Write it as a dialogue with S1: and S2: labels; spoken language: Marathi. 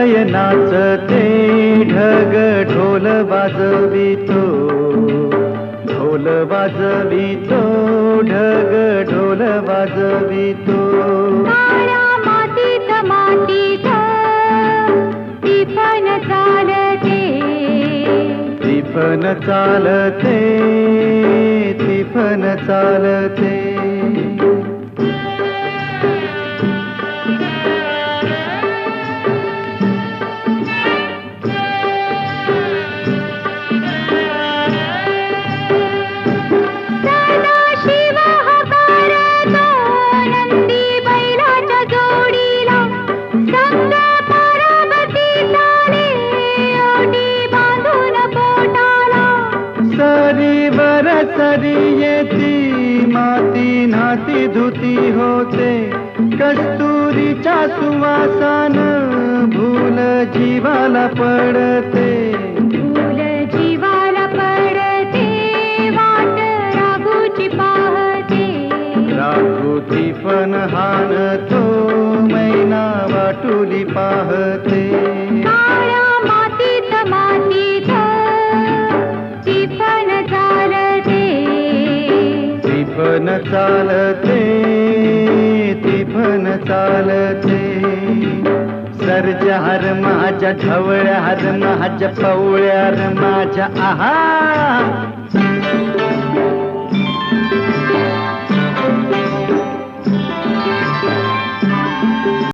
S1: हृदय नाचते ढग ढोल वाजवितो, ढोल वाजवितो ढग ढोल वाजवितो.
S2: काळ्या मातीत मातीत टिपण चालते,
S1: टिपण चालते, टिपण चालते.
S2: सदाशिव हकारतो नंदी बैलाच्या जोडीला, संग पार्वती चाले ओटी बांधून पोटाला.
S1: सरीवर सरी येती माती नाती धुती होते, कस्तुरीच्या सुवासान भूल जीवाला पडते.
S2: फूल जीवाला पडते वाट राघूची पाहते,
S1: राघुती पण हाणतो मैना वाटुली पाहते.
S2: काळ्या मातीत मातीत टिपण चालते,
S1: टिपण चालते, टिपण चालते. सर्जहार माझ्या ढवळ्या हार माझ्या पवळ्या माझ्या आहा.